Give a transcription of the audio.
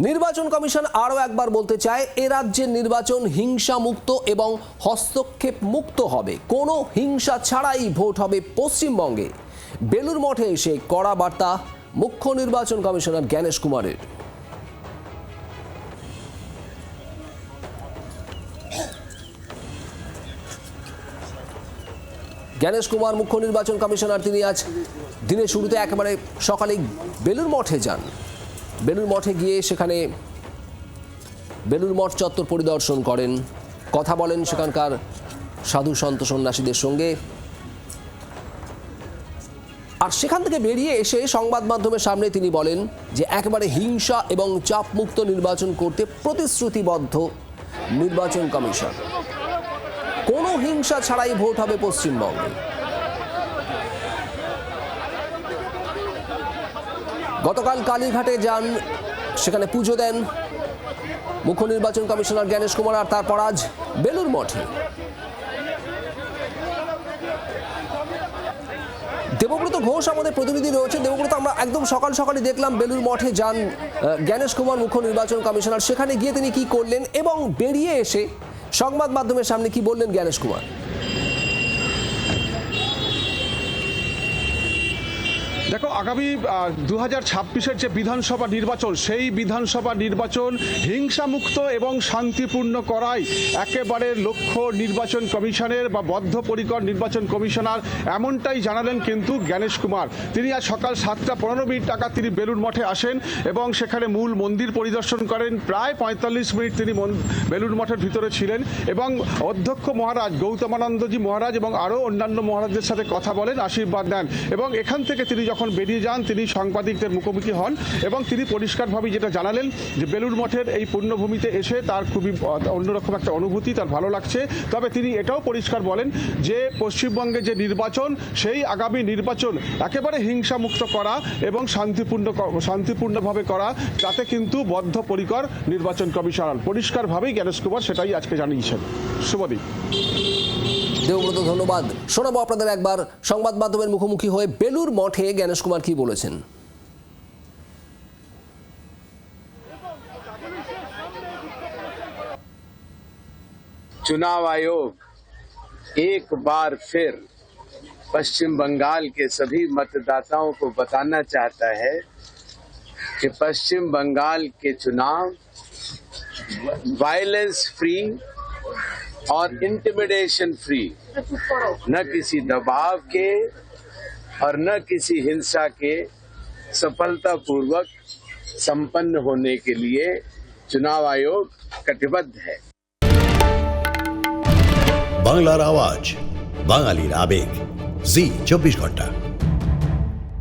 নির্বাচন কমিশন আরও একবার বলতে চায় এ রাজ্যের নির্বাচন হিংসা মুক্ত এবং হস্তক্ষেপ মুক্ত হবে। কোনো হিংসা ছাড়াই ভোট হবে পশ্চিমবঙ্গে। বেলুর মঠে এসে কড়া বার্তা মুখ্য নির্বাচন কমিশনার জ্ঞানেশ কুমারের। জ্ঞানেশ কুমার মুখ্য নির্বাচন কমিশনার, তিনি আজ দিনের শুরুতে একেবারে সকালে বেলুর মঠে যান। বেলুর মঠে গিয়ে সেখানে বেলুর মঠ চত্বর পরিদর্শন করেন, কথা বলেন সেখানকার সাধু সন্ত সন্ন্যাসীদের সঙ্গে। আর সেখান থেকে বেরিয়ে এসে সংবাদ মাধ্যমের সামনে তিনি বলেন যে একেবারে হিংসা এবং চাপমুক্ত নির্বাচন করতে প্রতিশ্রুতিবদ্ধ নির্বাচন কমিশন। কোনো হিংসা ছাড়াই ভোট হবে পশ্চিমবঙ্গে। গতকাল কালীঘাটে যান, সেখানে পুজো দেন মুখ্য নির্বাচন কমিশনার জ্ঞানেশ কুমার, আর তারপর আজ বেলুর মঠে। দেবব্রত ঘোষ আমাদের প্রতিনিধি রয়েছে। দেবব্রত, আমরা একদম সকাল সকালে দেখলাম বেলুর মঠে যান জ্ঞানেশ কুমার মুখ্য নির্বাচন কমিশনার। সেখানে গিয়ে তিনি কি করলেন এবং বেরিয়ে এসে সংবাদ মাধ্যমের সামনে কি বললেন জ্ঞানেশ কুমার? দেখো, আগামী 2026-এর যে বিধানসভা নির্বাচন, সেই বিধানসভা নির্বাচন হিংসামুক্ত এবং শান্তিপূর্ণ করাই একেবারে লক্ষ্য নির্বাচন কমিশনের বা বদ্ধপরিকর নির্বাচন কমিশনার, এমনটাই জানালেন কিন্তু জ্ঞানেশ কুমার। তিনি আজ সকাল 7:15 নাগাদ তিনি বেলুর মঠে আসেন এবং সেখানে মূল মন্দির পরিদর্শন করেন। প্রায় 45 মিনিট তিনি বেলুর মঠের ভিতরে ছিলেন এবং অধ্যক্ষ মহারাজ গৌতমানন্দজি মহারাজ এবং আরও অন্যান্য মহারাজদের সাথে কথা বলেন, আশীর্বাদ দেন এবং এখান থেকে তিনি যখন বেরিয়ে যান তিনি সাংবাদিকদের মুখোমুখি হন এবং তিনি পরিষ্কারভাবে যেটা জানালেন যে বেলুর মঠের এই পুণ্যভূমিতে এসে তার খুবই অন্যরকম একটা অনুভূতি, তার ভালো লাগছে। তবে তিনি এটাও পরিষ্কার বলেন যে পশ্চিমবঙ্গে যে নির্বাচন, সেই আগামী নির্বাচন একেবারে হিংসামুক্ত করা এবং শান্তিপূর্ণভাবে করা, তাতে কিন্তু বদ্ধপরিকর নির্বাচন কমিশনার। পরিষ্কারভাবেই জ্ঞানেশ কুমার সেটাই আজকে জানিয়েছেন। শুভদীপ। দেবব্রত, ধন্যবাদ। শোনাবো আপনাদের একবার সংবাদ মাধ্যমের মুখোমুখি হয়ে বেলুর মঠে জ্ঞানেশ কুমার কি বলেছেন। चुनाव आयोग एक बार फिर पश्चिम बंगाल के सभी मतदाताओं को बताना चाहता है कि पश्चिम बंगाल के चुनाव वायलेंस फ्री और इंटिमिडेशन फ्री, न किसी दबाव के और न किसी हिंसा के सफलतापूर्वक संपन्न होने के लिए चुनाव आयोग कटिबद्ध है। বাংলার আওয়াজ, বাঙালির আবেগ, জি 24 ঘন্টা।